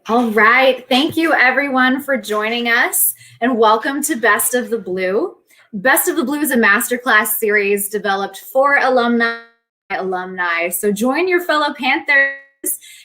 All right. Thank you, everyone, for joining us, and welcome to Best of the Blue. Best of the Blue is a masterclass series developed for alumni. So join your fellow Panthers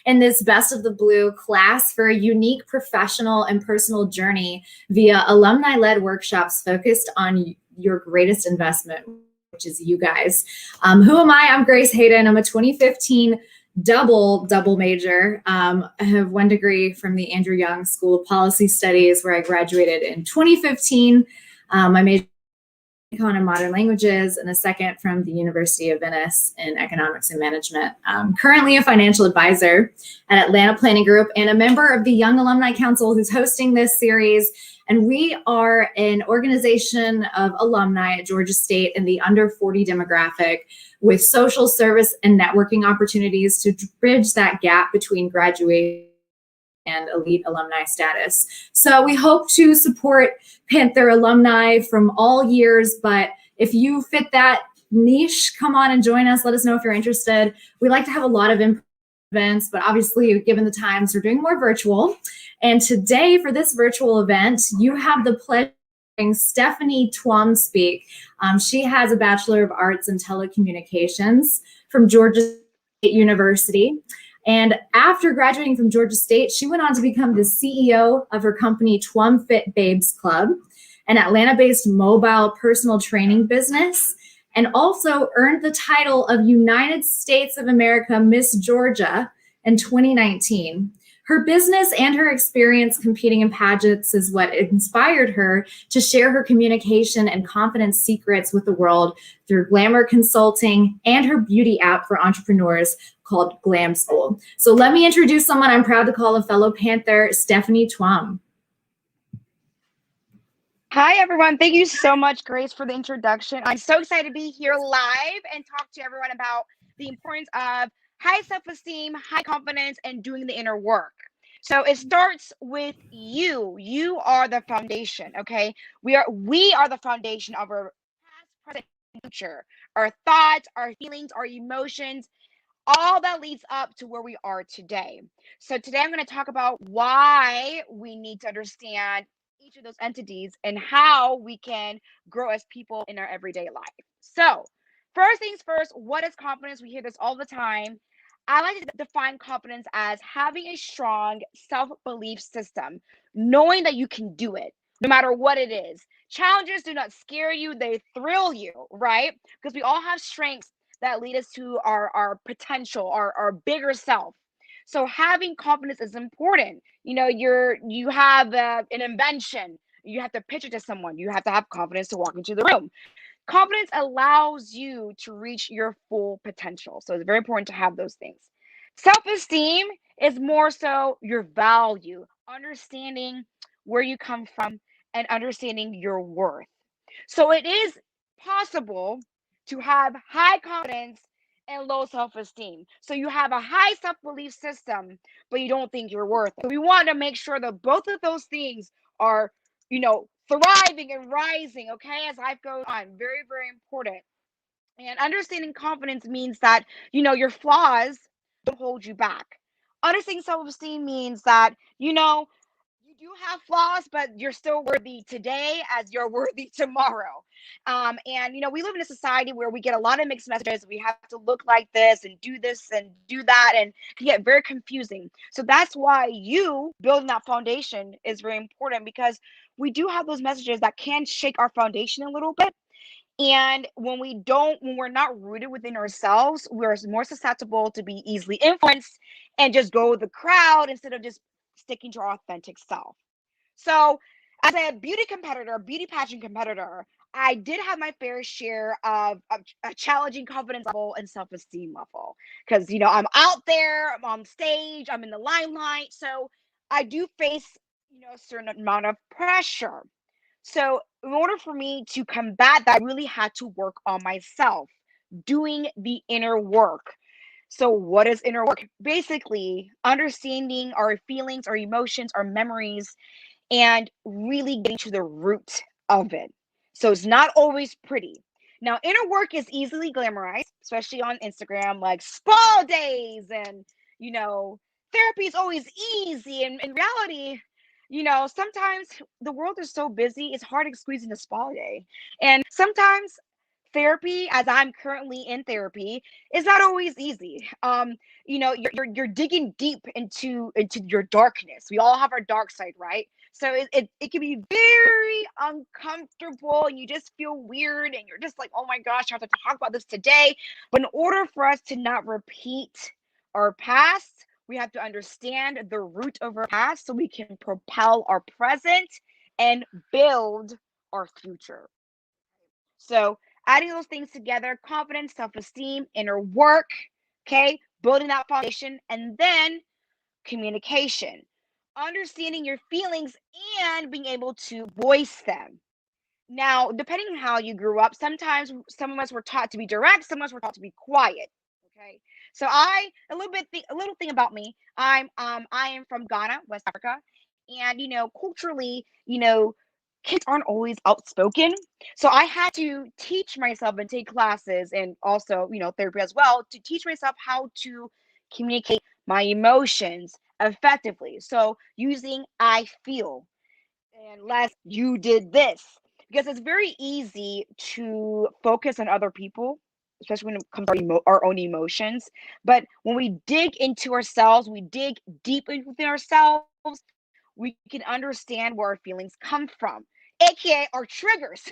in this Best of the Blue class for a unique professional and personal journey via alumni-led workshops focused on your greatest investment, which is you guys. Who am I? I'm Grace Hayden. I'm a 2015 double major. I have one degree from the Andrew Young School of Policy Studies, where I graduated in 2015. I majored in econ and modern languages, and a second from the University of Venice in economics and management. Currently a financial advisor at Atlanta Planning Group and a member of the Young Alumni Council, who's hosting this series. And we are an organization of alumni at Georgia State in the under 40 demographic, with social service and networking opportunities to bridge that gap between graduation and elite alumni status. So we hope to support Panther alumni from all years, but if you fit that niche, come on and join us. Let us know if you're interested. We like to have a lot of events, but obviously, given the times, we're doing more virtual. And today, for this virtual event, you have the pleasure Stephanie Twum speak. She has a Bachelor of Arts in Telecommunications from Georgia State University. And after graduating from Georgia State, she went on to become the CEO of her company, Twum Fit Babes Club, an Atlanta-based mobile personal training business, and also earned the title of United States of America Miss Georgia in 2019. Her business and her experience competing in pageants is what inspired her to share her communication and confidence secrets with the world through glamour consulting and her beauty app for entrepreneurs called Glam School. So let me introduce someone I'm proud to call a fellow Panther, Stephanie Twum. Hi, everyone. Thank you so much, Grace, for the introduction. I'm so excited to be here live and talk to everyone about the importance of high self-esteem, high confidence, and doing the inner work. So it starts with you. You are the foundation, okay? We are the foundation of our past, present, and future. Our thoughts, our feelings, our emotions, all that leads up to where we are today. So today I'm going to talk about why we need to understand each of those entities and how we can grow as people in our everyday life. So first things first, what is confidence? We hear this all the time. I like to define confidence as having a strong self-belief system, knowing that you can do it no matter what it is. Challenges do not scare you, they thrill you, right? Because we all have strengths that lead us to our potential, our bigger self. So having confidence is important. You know, you have an invention, you have to pitch it to someone, you have to have confidence to walk into the room. Confidence allows you to reach your full potential. So it's very important to have those things. Self-esteem is more so your value, understanding where you come from and understanding your worth. So it is possible to have high confidence and low self-esteem. So you have a high self-belief system, but you don't think you're worth it. We want to make sure that both of those things are, thriving and rising, okay, as life goes on. Very, very important. And understanding confidence means that, your flaws don't hold you back. Understanding self-esteem means that, you do have flaws, but you're still worthy today as you're worthy tomorrow. And we live in a society where we get a lot of mixed messages. We have to look like this and do that, and it can get very confusing. So that's why you building that foundation is very important, because we do have those messages that can shake our foundation a little bit. And when we're not rooted within ourselves, we're more susceptible to be easily influenced and just go with the crowd instead of just sticking to our authentic self. So as a beauty pageant competitor, I did have my fair share of a challenging confidence level and self-esteem level, because I'm out there, I'm on stage, I'm in the limelight, so I do face a certain amount of pressure. So in order for me to combat that, I really had to work on myself, doing the inner work. So what is inner work? Basically, understanding our feelings, our emotions, our memories, and really getting to the root of it. So it's not always pretty. Now, inner work is easily glamorized, especially on Instagram, like spa days and, therapy is always easy. And in reality, sometimes the world is so busy, it's hard to squeeze in a spa day. And sometimes therapy, as I'm currently in therapy, is not always easy. You're digging deep into your darkness. We all have our dark side, right? So it can be very uncomfortable, and you just feel weird, and you're just like, oh my gosh, I have to talk about this today. But in order for us to not repeat our past, we have to understand the root of our past so we can propel our present and build our future. So, adding those things together, confidence, self esteem, inner work, okay, building that foundation, and then communication, understanding your feelings and being able to voice them. Now, depending on how you grew up, sometimes some of us were taught to be direct, some of us were taught to be quiet. Okay, so a little thing about me. I am from Ghana, West Africa, and culturally, kids aren't always outspoken. So I had to teach myself and take classes, and also therapy as well, to teach myself how to communicate my emotions effectively. So using I feel and less you did this, because it's very easy to focus on other people, especially when it comes to our own emotions. But when we dig into ourselves, we dig deep within ourselves, we can understand where our feelings come from, aka our triggers.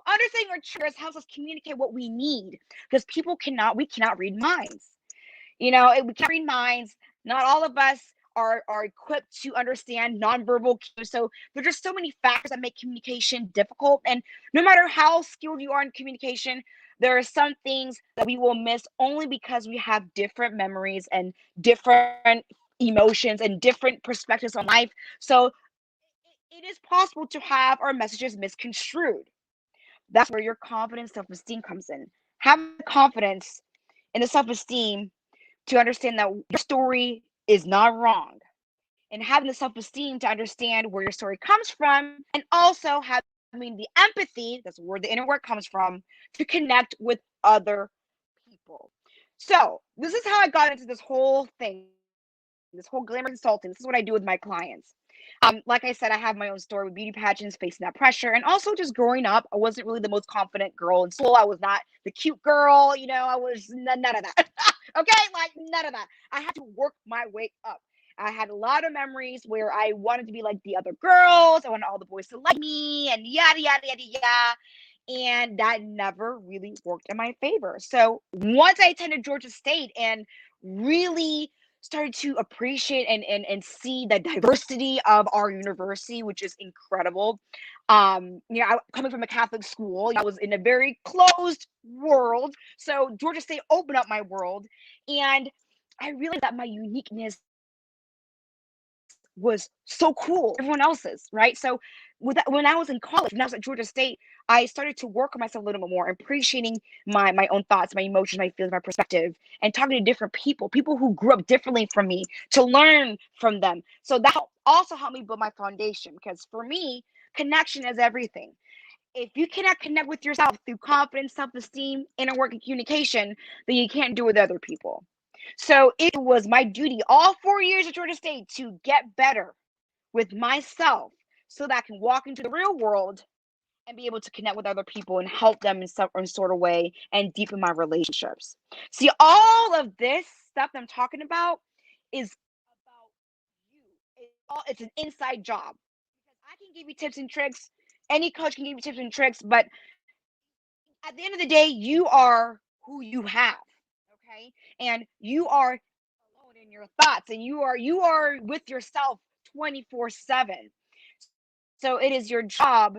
Understanding our triggers helps us communicate what we need, because we cannot read minds. We can't read minds. Not all of us are equipped to understand nonverbal cues. So there's just so many factors that make communication difficult. And no matter how skilled you are in communication, there are some things that we will miss only because we have different memories and different emotions and different perspectives on life. So it is possible to have our messages misconstrued. That's where your confidence, self-esteem comes in. Having the confidence and the self-esteem to understand that your story is not wrong, and having the self-esteem to understand where your story comes from, and also having the empathy, that's where the inner work comes from, to connect with other people. So this is how I got into this whole thing, this whole glamour consulting. This is what I do with my clients. Like I said, I have my own story with beauty pageants, facing that pressure, and also just growing up. I wasn't really the most confident girl in school. I was not the cute girl, I was none of that. Okay, like none of that. I had to work my way up. I had a lot of memories where I wanted to be like the other girls. I wanted all the boys to like me, and yada yada yada yada. And that never really worked in my favor. So once I attended Georgia State and really started to appreciate and see the diversity of our university, which is incredible. Coming from a Catholic school, I was in a very closed world. So Georgia State opened up my world, and I realized that my uniqueness was so cool, everyone else's, right? So when I was in college, when I was at Georgia State, I started to work on myself a little bit more, appreciating my own thoughts, my emotions, my feelings, my perspective, and talking to different people who grew up differently from me, to learn from them. So that also helped me build my foundation, because for me, connection is everything. If you cannot connect with yourself through confidence, self-esteem, inner work, and communication, then you can't do it with other people. So it was my duty all 4 years at Georgia State to get better with myself, so that I can walk into the real world and be able to connect with other people and help them in some sort of way and deepen my relationships. See, all of this stuff that I'm talking about is about you. It's an inside job, because I can give you tips and tricks. Any coach can give you tips and tricks, but at the end of the day, you are who you have. Okay, and you are alone in your thoughts, and you are with yourself 24/7. So it is your job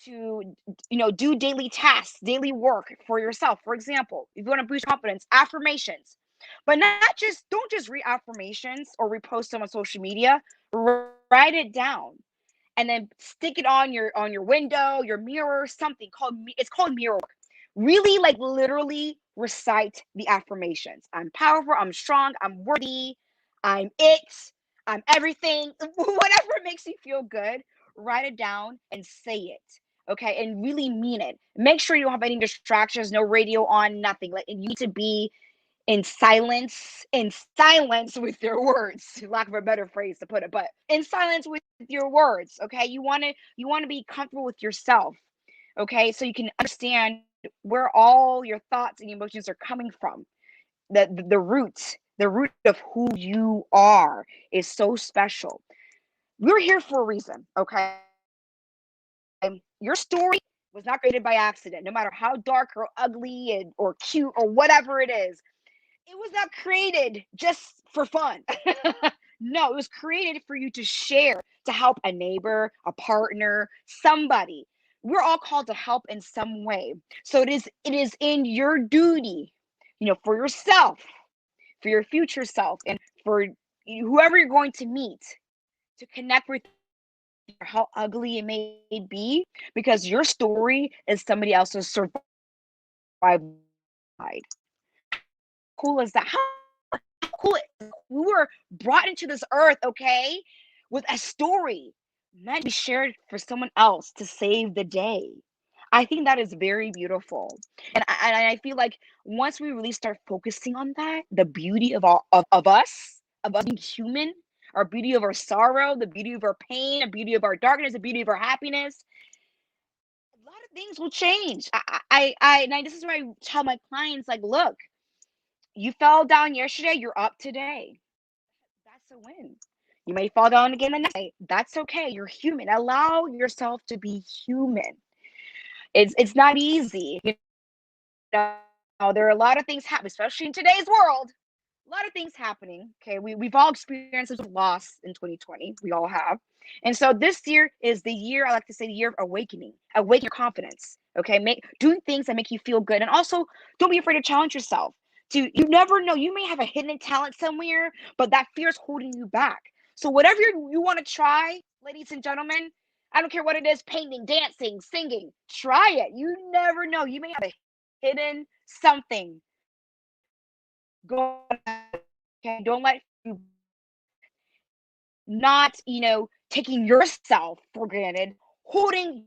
to do daily tasks, daily work for yourself. For example, if you want to boost your confidence, affirmations. But not just don't just read affirmations or repost them on social media. Write it down, and then stick it on your window, your mirror, something it's called mirror work. Really, like, literally recite the affirmations. I'm powerful, I'm strong, I'm worthy, I'm it, I'm everything. Whatever makes you feel good, write it down and say it. Okay, and really mean it. Make sure you don't have any distractions, no radio on, nothing. Like, you need to be in silence with your words, lack of a better phrase to put it, but in silence with your words. Okay, you want to be comfortable with yourself. Okay, so you can understand where all your thoughts and emotions are coming from. The root of who you are is so special. We're here for a reason. Okay, your story was not created by accident, no matter how dark or ugly or cute or whatever it is. It was not created just for fun. No, it was created for you to share, to help a neighbor, a partner, somebody. We're all called to help in some way. So it is in your duty, for yourself, for your future self, and for whoever you're going to meet, to connect with how ugly it may be, because your story is somebody else's survival guide. Cool is that? How cool we were brought into this earth, okay, with a story meant to be shared for someone else to save the day. I think that is very beautiful, and I feel like once we really start focusing on that, the beauty of us being human, our beauty of our sorrow, the beauty of our pain, the beauty of our darkness, the beauty of our happiness, a lot of things will change. And this is where I tell my clients, like, look, you fell down yesterday, you're up today. That's a win. You may fall down again the next day. That's okay. You're human. Allow yourself to be human. It's not easy. There are a lot of things happening, especially in today's world. A lot of things happening. Okay, we've all experienced some loss in 2020. We all have. And so this year is the year, I like to say, the year of awaken your confidence. Okay, doing things that make you feel good. And also, don't be afraid to challenge yourself. You never know, you may have a hidden talent somewhere, but that fear is holding you back. So whatever you want to try, ladies and gentlemen, I don't care what it is, painting, dancing, singing, try it. You never know, you may have a hidden something. Go ahead, okay, don't let you not, taking yourself for granted, holding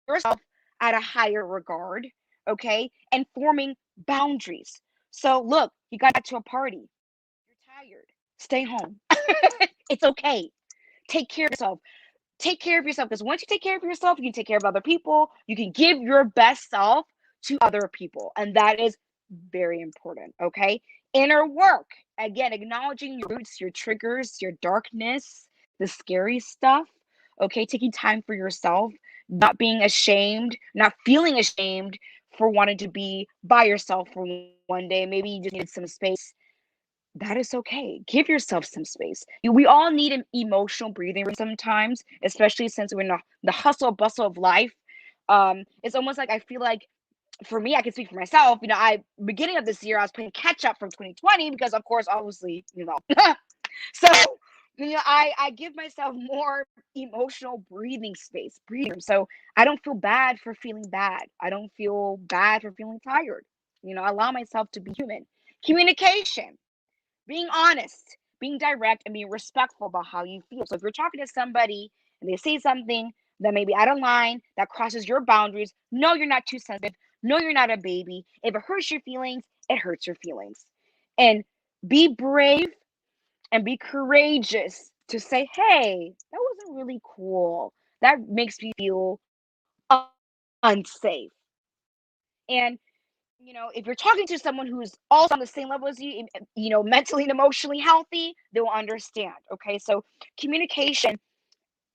yourself at a higher regard, okay, and forming boundaries. So look, you got to a party, you're tired, stay home. It's okay. Take care of yourself. Take care of yourself, because once you take care of yourself, you can take care of other people. You can give your best self to other people, and that is very important. Okay, inner work, again, acknowledging your roots, your triggers, your darkness, the scary stuff. Okay, taking time for yourself, not being ashamed, not feeling ashamed for wanting to be by yourself for one day. Maybe you just needed some space. That is okay. Give yourself some space. We all need an emotional breathing room sometimes, especially since we're in the hustle bustle of life. It's almost like, I feel like, for me, I can speak for myself. I beginning of this year, I was playing catch up from 2020 because, of course, obviously, so, I give myself more emotional breathing space, breathing room. So I don't feel bad for feeling bad. I don't feel bad for feeling tired. I allow myself to be human. Communication, being honest, being direct, and being respectful about how you feel. So if you're talking to somebody and they say something that may be out of line, that crosses your boundaries, no, you're not too sensitive. No, you're not a baby. If it hurts your feelings, it hurts your feelings. And be brave and be courageous to say, hey, that wasn't really cool. That makes me feel unsafe. And if you're talking to someone who's also on the same level as you, mentally and emotionally healthy, they will understand. Okay, so communication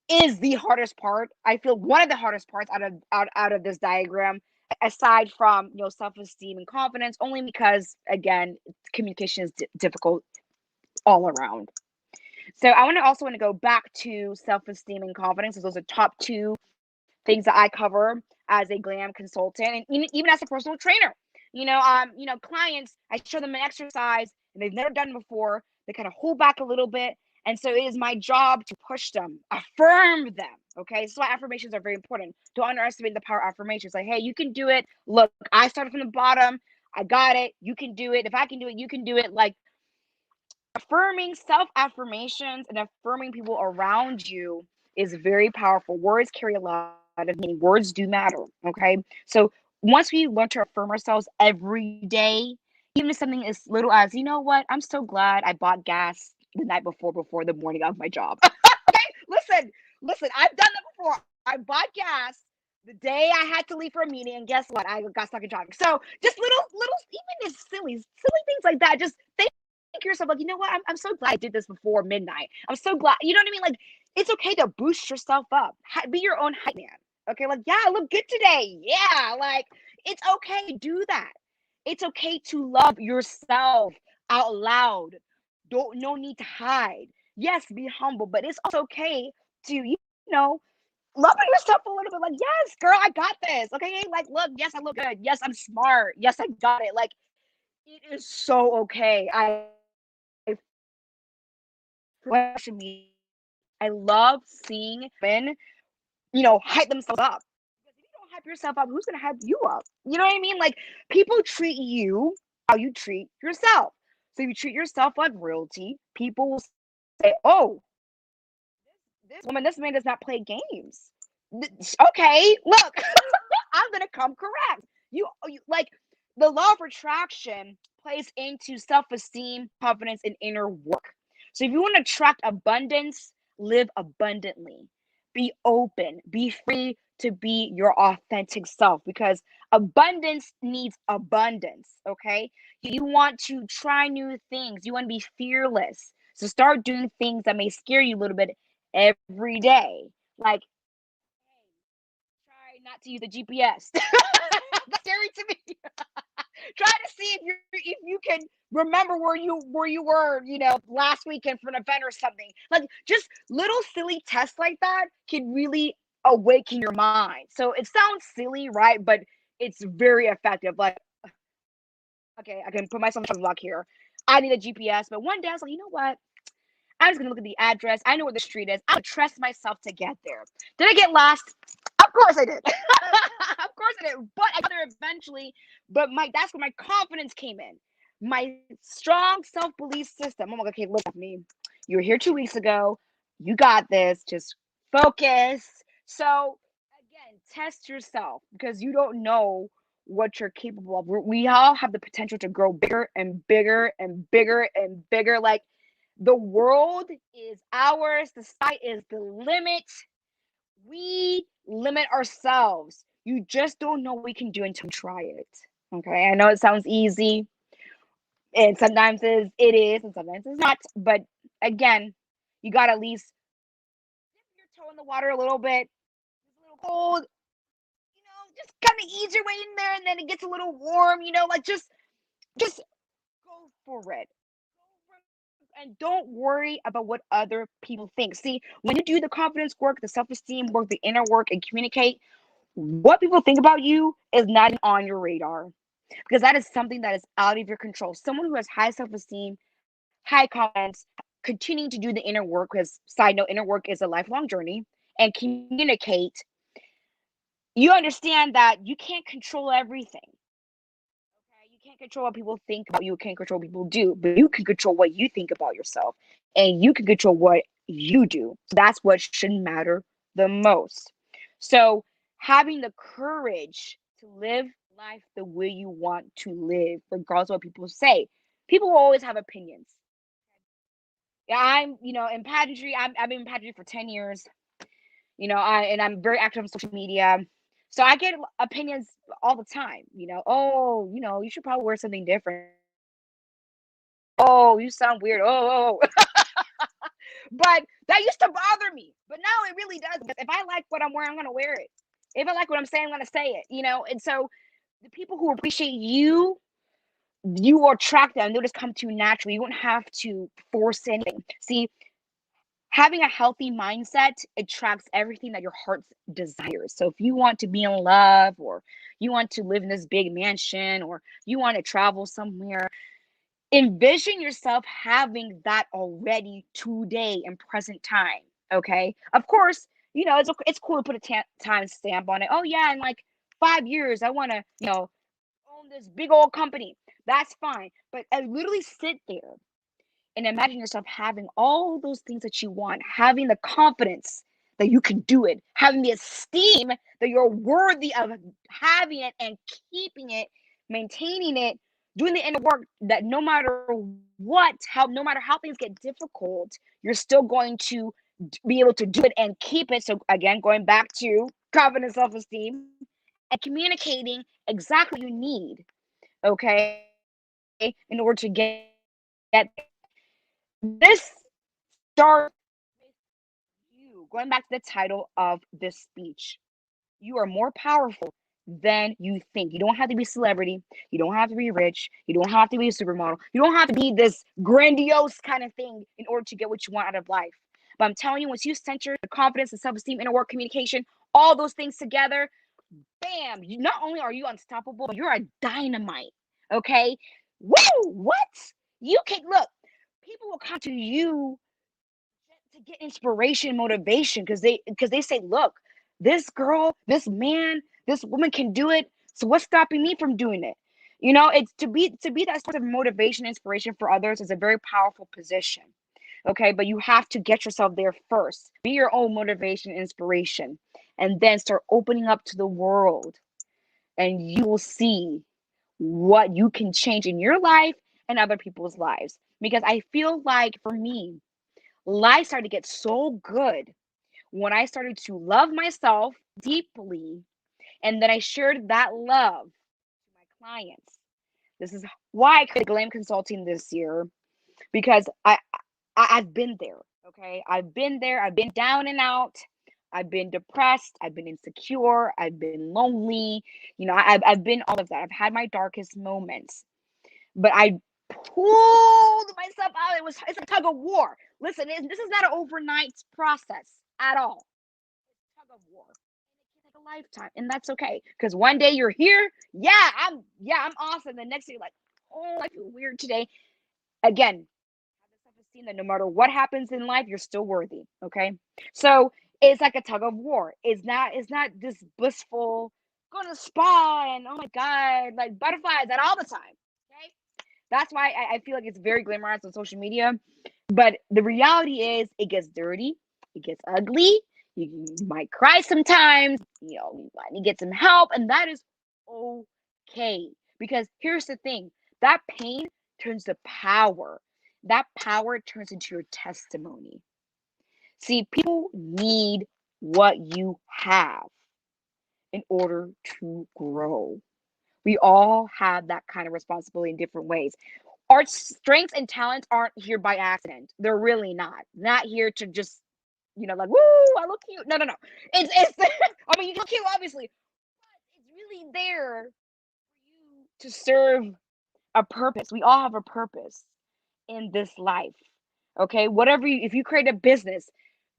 is the hardest part. I feel one of the hardest parts out of this diagram, aside from self-esteem and confidence, only because, again, communication is difficult all around. So I want to go back to self-esteem and confidence, as those are top two things that I cover as a glam consultant, and even as a personal trainer. Clients, I show them an exercise and they've never done it before. They kind of hold back a little bit. And so it is my job to push them, affirm them. Okay. So affirmations are very important. Don't underestimate the power of affirmations. Like, hey, you can do it. Look, I started from the bottom. I got it. You can do it. If I can do it, you can do it. Like, affirming self-affirmations and affirming people around you is very powerful. Words carry a lot of meaning. Words do matter. Okay. So once we learn to affirm ourselves every day, Even something as little as, you know what, I'm so glad I bought gas the night before the morning of my job. Okay, listen, I've done that before. I bought gas the day I had to leave for a meeting, and guess what? I got stuck in traffic. So just little, even as silly things like that. Just think yourself like, you know what? I'm so glad I did this before midnight. I'm so glad. You know what I mean? Like, it's okay to boost yourself up. Be your own hype man. Okay, like, yeah, I look good today. Yeah, like, it's okay to do that. It's okay to love yourself out loud. No need to hide. Yes, be humble, but it's also okay to, know, loving yourself a little bit. Like, yes, girl, I got this. Okay, like, look, yes, I look good. Yes, I'm smart. Yes, I got it. Like, it is so okay. Social media, I love seeing men, hype themselves up. Because if you don't hype yourself up, who's gonna hype you up? You know what I mean? Like, people treat you how you treat yourself. So if you treat yourself like royalty, people will say, "Oh, this man does not play games." Okay, look, I'm gonna come correct. You like, the law of attraction plays into self-esteem, confidence, and inner work. So if you want to attract abundance, live abundantly. Be open. Be free to be your authentic self, because abundance needs abundance. Okay, you want to try new things. You want to be fearless. So start doing things that may scare you a little bit every day. Like, try not to use a GPS. That's scary to me. Try to see if you can remember where you were, last weekend for an event or something. Like, just little silly tests like that can really awaken your mind. So it sounds silly, right? But it's very effective. Like, okay, I can put myself on block here. I need a GPS, but one day I was like, you know what? I'm just gonna look at the address. I know where the street is. I'll trust myself to get there. Did I get lost? Of course I did. Of course I did. But I got there eventually. But that's where my confidence came in. My strong self-belief system. I'm like, okay, look at me. You were here 2 weeks ago. You got this. Just focus. So again, test yourself, because you don't know what you're capable of. We all have the potential to grow bigger and bigger and bigger and bigger. Like, the world is ours. The sky is the limit. We limit ourselves. You just don't know what we can do until you try it. Okay, I know it sounds easy, and sometimes it is, and sometimes it's not. But again, you got to at least dip your toe in the water a little bit. It's a little cold, just kind of ease your way in there, and then it gets a little warm. Like, just go for it. And don't worry about what other people think. See, when you do the confidence work, the self-esteem work, the inner work, and communicate, what people think about you is not even on your radar, because that is something that is out of your control. Someone who has high self-esteem, high confidence, continuing to do the inner work, because, side note, inner work is a lifelong journey, and communicate, you understand that you can't control everything. Okay, you can't control what people think about you. You can't control what people do, but you can control what you think about yourself, and you can control what you do. So that's what should matter the most. So having the courage to live life the way you want to live, regardless of what people say. People will always have opinions. Yeah, in pageantry. I've been in pageantry for 10 years. I'm very active on social media. So I get opinions all the time. Oh, you should probably wear something different. Oh, you sound weird. Oh. But that used to bother me. But now it really does. Because if I like what I'm wearing, I'm gonna wear it. If I like what I'm saying, I'm gonna say it. And so the people who appreciate you, you will attract them. They'll just come to you naturally. You won't have to force anything. See, having a healthy mindset attracts everything that your heart desires. So if you want to be in love, or you want to live in this big mansion, or you want to travel somewhere, envision yourself having that already today in present time. Okay, of course, it's cool to put a time stamp on it. Oh yeah, in like 5 years I want to own this big old company. That's fine, but I literally sit there and imagine yourself having all those things that you want, having the confidence that you can do it, having the esteem that you're worthy of having it and keeping it, maintaining it. doing the inner work that no matter no matter how things get difficult, you're still going to be able to do it and keep it. So again, going back to confidence, self-esteem, and communicating exactly what you need, okay, in order to get this starts with you. Going back to the title of this speech, you are more powerful than you think. You don't have to be a celebrity. You don't have to be rich. You don't have to be a supermodel. You don't have to be this grandiose kind of thing in order to get what you want out of life. But I'm telling you, once you center the confidence and self-esteem, inner work, communication, all those things together, bam, not only are you unstoppable, but you're a dynamite. Okay? Woo! What? You can look, people will come to you to get inspiration, motivation, because they say, look, this girl, this man, this woman can do it. So what's stopping me from doing it? It's to be that sort of motivation, inspiration for others is a very powerful position. Okay, but you have to get yourself there first. Be your own motivation, inspiration, and then start opening up to the world, and you will see what you can change in your life and other people's lives. Because I feel like for me, life started to get so good when I started to love myself deeply, and then I shared that love to my clients. This is why I created Glam Consulting this year, because I've been there. Okay, I've been there. I've been down and out. I've been depressed. I've been insecure. I've been lonely. I've been all of that. I've had my darkest moments, but I pulled myself out. It's a tug of war. Listen, this is not an overnight process at all. It's a tug of war. It can take a lifetime, and that's okay. Because one day you're here, I'm awesome. The next day you're like, oh, I feel weird today. Again, have the self-esteem that no matter what happens in life, you're still worthy. Okay, so it's like a tug of war. It's not this blissful going to spa and oh my god, like butterflies at all the time. Okay, that's why I feel like it's very glamorized on social media. But the reality is, it gets dirty, it gets ugly. You might cry sometimes. You might need to get some help, and that is okay. Because here's the thing: that pain turns to power. That power turns into your testimony. See, people need what you have in order to grow. We all have that kind of responsibility in different ways. Our strengths and talents aren't here by accident. They're really not. Not here to just, like, woo, I look cute. No, no, no. It's I mean, you look cute, obviously, but it's really there for you to serve a purpose. We all have a purpose in this life. Okay? If you create a business,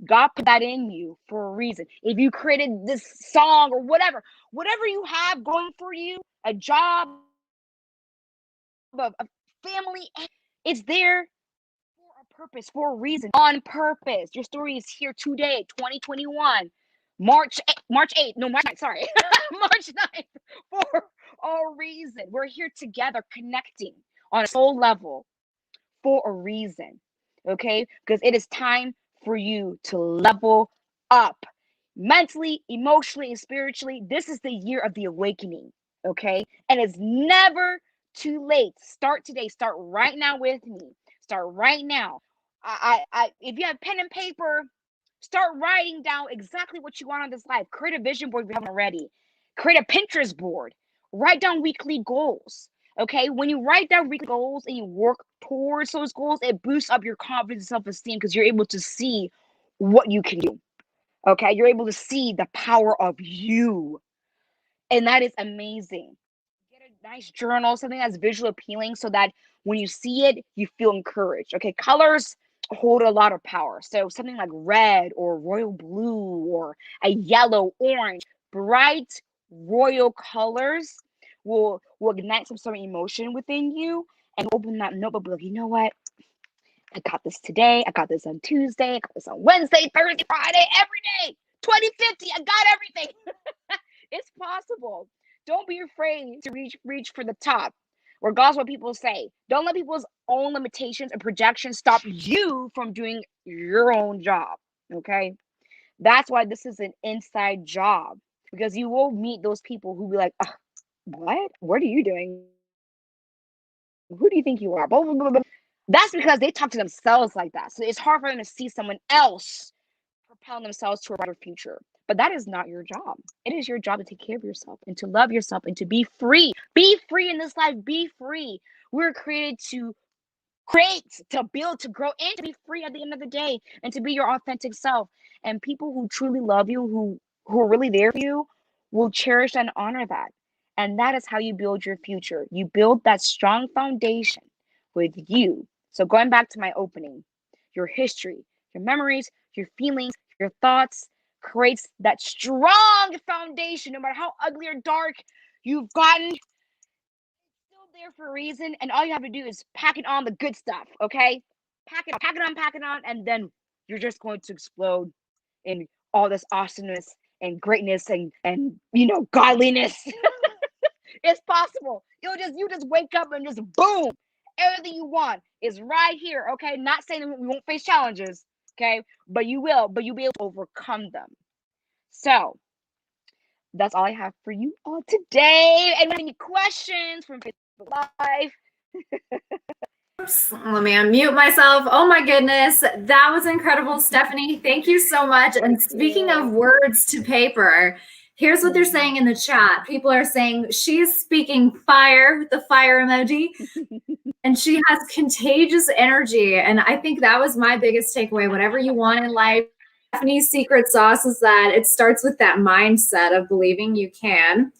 God put that in you for a reason. If you created this song or whatever you have going for you, a job, a family, it's there for a purpose, for a reason, on purpose. Your story is here today, 2021, March 8th, no, March 9th, sorry, March 9th, for a reason. We're here together connecting on a soul level for a reason, okay? Because it is time for you to level up mentally, emotionally, and spiritually. This is the year of the awakening, okay? And it's never too late. Start today. Start right now with me. Start right now. If you have pen and paper, start writing down exactly what you want on this life. Create a vision board if you haven't already. Create a Pinterest board. Write down weekly goals. Okay, when you write down weekly goals and you work towards those goals, it boosts up your confidence and self-esteem because you're able to see what you can do. Okay, you're able to see the power of you, and that is amazing. Get a nice journal, something that's visual appealing, so that when you see it, you feel encouraged. Okay, colors hold a lot of power. So something like red or royal blue or a yellow, orange, bright royal colors will ignite some sort of emotion within you, and open that notebook, be like, you know what? I got this today. I got this on Tuesday. I got this on Wednesday, Thursday, Friday, every day. 2050. I got everything. It's possible. Don't be afraid to reach for the top. Regardless of what people say. Don't let people's own limitations and projections stop you from doing your own job. Okay? That's why this is an inside job. Because you will meet those people who be like, what? What are you doing? Who do you think you are? Blah, blah, blah, blah. That's because they talk to themselves like that. So it's hard for them to see someone else propelling themselves to a brighter future. But that is not your job. It is your job to take care of yourself and to love yourself and to be free. Be free in this life. Be free. We're created to create, to build, to grow, and to be free at the end of the day and to be your authentic self. And people who truly love you, who are really there for you, will cherish and honor that. And that is how you build your future. You build that strong foundation with you. So going back to my opening, your history, your memories, your feelings, your thoughts creates that strong foundation. No matter how ugly or dark you've gotten, still there for a reason, and all you have to do is pack it on the good stuff, okay? Pack it on, and then you're just going to explode in all this awesomeness and greatness and godliness. It's possible. You just wake up and just boom, everything you want is right here, okay? Not saying that we won't face challenges, okay? But you'll be able to overcome them. So that's all I have for you all today. And any questions from Facebook Live? Let me unmute myself. Oh my goodness, that was incredible, Stephanie. Thank you so much. And speaking of words to paper, here's what they're saying in the chat. People are saying she's speaking fire with the fire emoji, and she has contagious energy. And I think that was my biggest takeaway. Whatever you want in life, Stephanie's secret sauce is that it starts with that mindset of believing you can.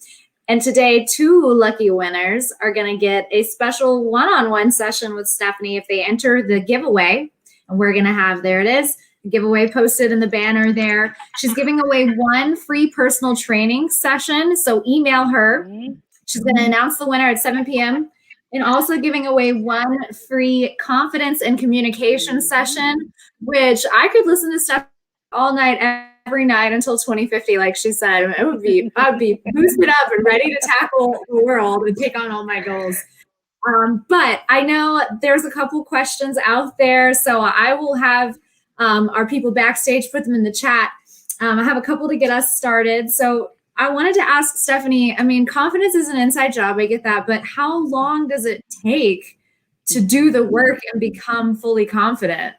And today, 2 lucky winners are going to get a special one-on-one session with Stephanie if they enter the giveaway. And we're going to have, there it is, the giveaway posted in the banner there. She's giving away 1 free personal training session. So email her. She's going to announce the winner at 7 p.m. and also giving away 1 free confidence and communication session, which I could listen to Stephanie all night, every night until 2050, like she said. I'd be boosted up and ready to tackle the world and take on all my goals. But I know there's a couple questions out there, so I will have our people backstage put them in the chat. I have a couple to get us started. So I wanted to ask Stephanie, I mean, confidence is an inside job, I get that, but how long does it take to do the work and become fully confident?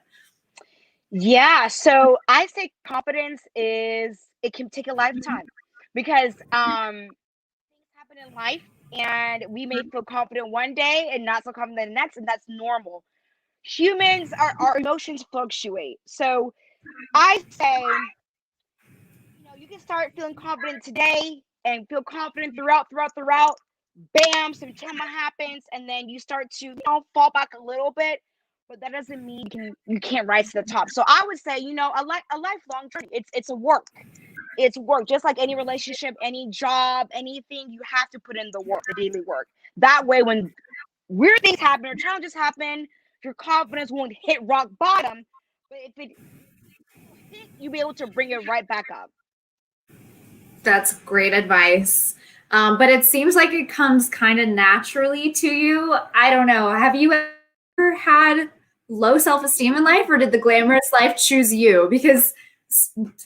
Yeah, so I say confidence it can take a lifetime because things happen in life and we may feel confident one day and not so confident the next, and that's normal. Humans, our emotions fluctuate. So I say, you can start feeling confident today and feel confident throughout. Bam, some trauma happens, and then you start to fall back a little bit. But that doesn't mean you can't rise to the top. So I would say, a lifelong journey. It's a work. It's work. Just like any relationship, any job, anything, you have to put in the work, the daily work. That way, when weird things happen or challenges happen, your confidence won't hit rock bottom. But if it hit, you'll be able to bring it right back up. That's great advice. But it seems like it comes kind of naturally to you. I don't know. Have you ever had low self-esteem in life, or did the glamorous life choose you? Because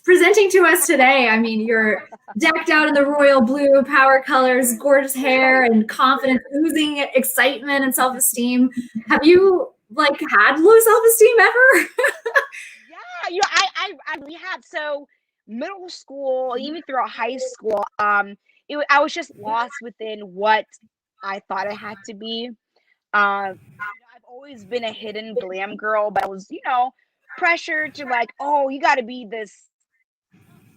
presenting to us today, I mean, you're decked out in the royal blue power colors, gorgeous hair, and confidence, oozing excitement and self-esteem. Have you had low self-esteem ever? Yeah, I really have. So middle school, even throughout high school, I was just lost within what I thought I had to be. I've always been a hidden glam girl, but I was, pressured to oh, you got to be this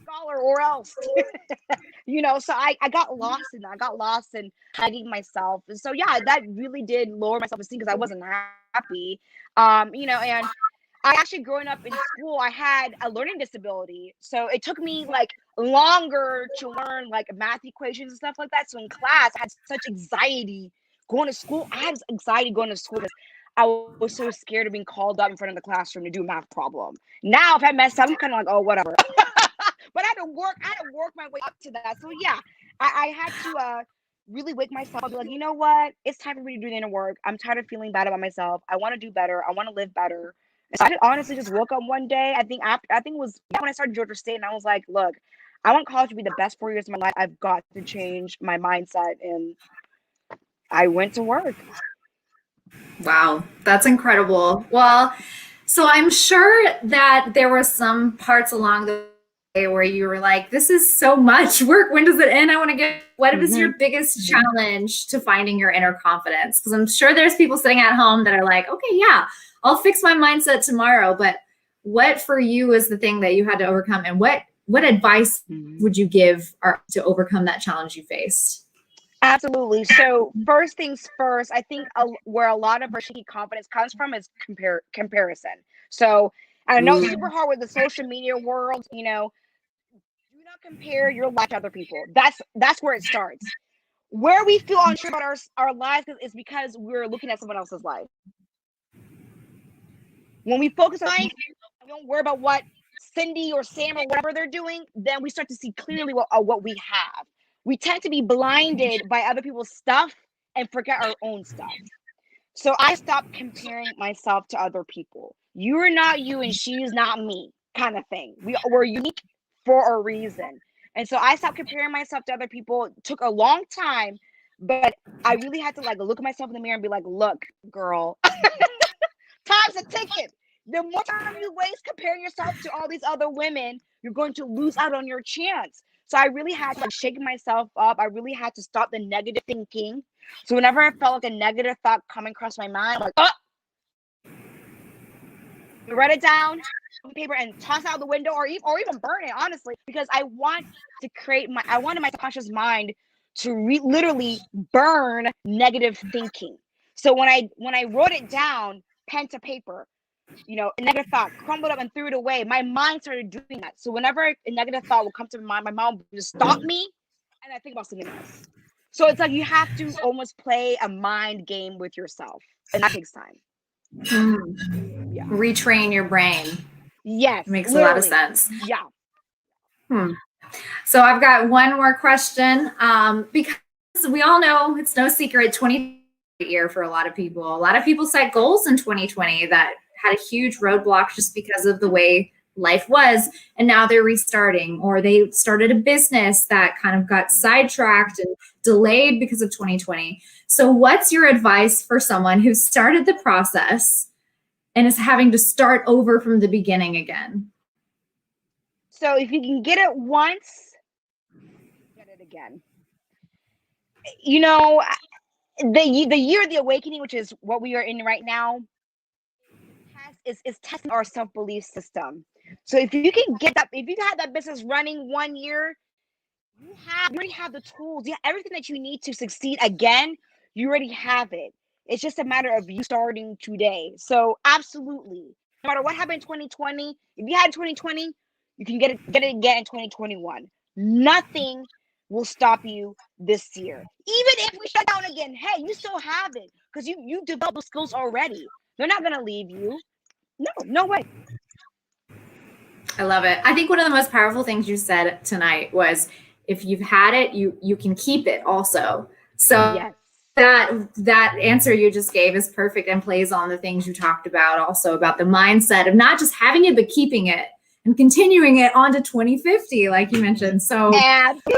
scholar or else, So I got lost in that. I got lost in hiding myself, and so yeah, that really did lower my self-esteem because I wasn't happy. And I actually, growing up in school, I had a learning disability. So it took me longer to learn math equations and stuff like that. So in class, I had such anxiety going to school. I had anxiety going to school because I was so scared of being called up in front of the classroom to do a math problem. Now, if I messed up, I'm kind of oh, whatever. But I had to work my way up to that. So yeah, I had to really wake myself up, be like, you know what? It's time for me to do the inner work. I'm tired of feeling bad about myself. I want to do better. I want to live better. So I honestly just woke up one day. I think it was when I started Georgia State, and I was like, look, I want college to be the best 4 years of my life. I've got to change my mindset, and I went to work. Wow, that's incredible. Well, so I'm sure that there were some parts along the way where you were like, this is so much work. When does it end? I want to get, what was Hmm. your biggest challenge to finding your inner confidence? Because I'm sure there's people sitting at home that are like, okay, yeah, I'll fix my mindset tomorrow. But what for you is the thing that you had to overcome? And what advice would you give to overcome that challenge you faced? Absolutely. So first things first, I think where a lot of our shaky confidence comes from is comparison. So I know it's super hard with the social media world. Do not compare your life to other people. That's where it starts. Where we feel unsure about our lives is because we're looking at someone else's life. When we focus on life, we don't worry about what Cindy or Sam or whatever they're doing, then we start to see clearly what we have. We tend to be blinded by other people's stuff and forget our own stuff. So I stopped comparing myself to other people. You're not you and she's not me, kind of thing. We're unique for a reason. And so I stopped comparing myself to other people. It took a long time, but I really had to like look at myself in the mirror and be like, look, girl, time's a ticket. The more time you waste comparing yourself to all these other women, you're going to lose out on your chance. So I really had to like shake myself up. I really had to stop the negative thinking. So whenever I felt like a negative thought coming across my mind, I'm like, oh, write it down on paper and toss it out the window, or even burn it, honestly, because I wanted my subconscious mind to literally burn negative thinking. So when I wrote it down, pen to paper, a negative thought crumbled up and threw it away. My mind started doing that. So whenever a negative thought would come to my mind, my mom would just stop me and I think about something else. So it's like you have to almost play a mind game with yourself, and that takes time. Yeah. Retrain your brain. Yes, Makes a lot of literally. sense. Yeah. So I've got one more question, because we all know it's no secret 2020 year for a lot of people. A lot of people set goals in 2020 that had a huge roadblock just because of the way life was, and now they're restarting, or they started a business that kind of got sidetracked and delayed because of 2020. So what's your advice for someone who started the process and is having to start over from the beginning again? So if you can get it once, get it again. You know, the year of the awakening, which is what we are in right now, is testing our self-belief system. So if you can get that, if you've had that business running 1 year, you already have the tools. You have everything that you need to succeed again. You already have it. It's just a matter of you starting today. So absolutely, no matter what happened in 2020, if you had 2020, you can get it again in 2021. Nothing will stop you this year. Even if we shut down again, hey, you still have it because you developed those skills already. They're not gonna leave you. No, no way. I love it. I think one of the most powerful things you said tonight was if you've had it, you can keep it also. So Yes. that answer you just gave is perfect and plays on the things you talked about, also about the mindset of not just having it but keeping it and continuing it on to 2050 like you mentioned. So Absolutely.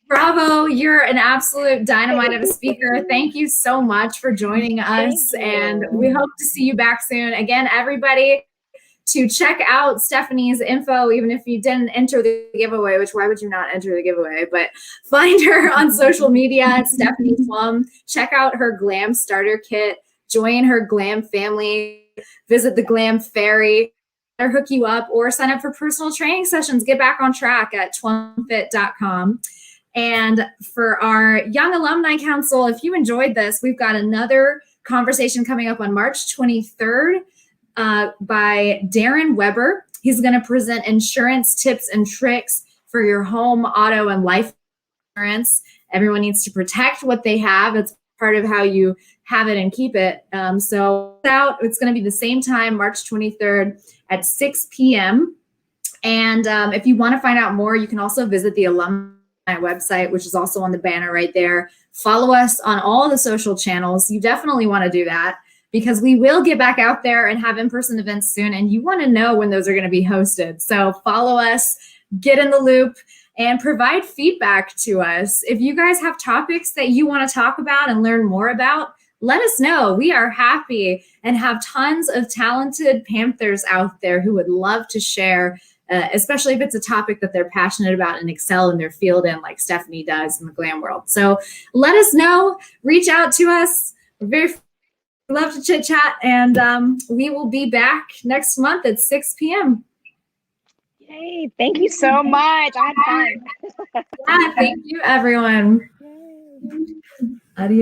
bravo, you're an absolute dynamite of a speaker. Thank you so much for joining Thank us, and we you. hope to see you back soon. Again, everybody, to check out Stephanie's info, even if you didn't enter the giveaway, which why would you not enter the giveaway? But find her on social media at Stephanie Twum. Check out her Glam Starter Kit. Join her Glam family. Visit the Glam Fairy. Or hook you up, or sign up for personal training sessions. Get back on track at twumfit.com. And for our Young Alumni Council, if you enjoyed this, we've got another conversation coming up on March 23rd. By Darren Weber. He's going to present insurance tips and tricks for your home, auto, and life insurance. Everyone needs to protect what they have. It's part of how you have it and keep it. So it's going to be the same time, March 23rd at 6 p.m. And if you want to find out more, you can also visit the alumni website, which is also on the banner right there. Follow us on all the social channels. You definitely want to do that, because we will get back out there and have in-person events soon, and you want to know when those are going to be hosted. So follow us, get in the loop, and provide feedback to us. If you guys have topics that you want to talk about and learn more about, let us know. We are happy and have tons of talented Panthers out there who would love to share, especially if it's a topic that they're passionate about and excel in their field in, like Stephanie does in the glam world. So let us know, reach out to us. We love to chit chat, and we will be back next month at 6 p.m. Yay, thank you so much. I had fun. Yeah, thank you, everyone. Yay. Adios.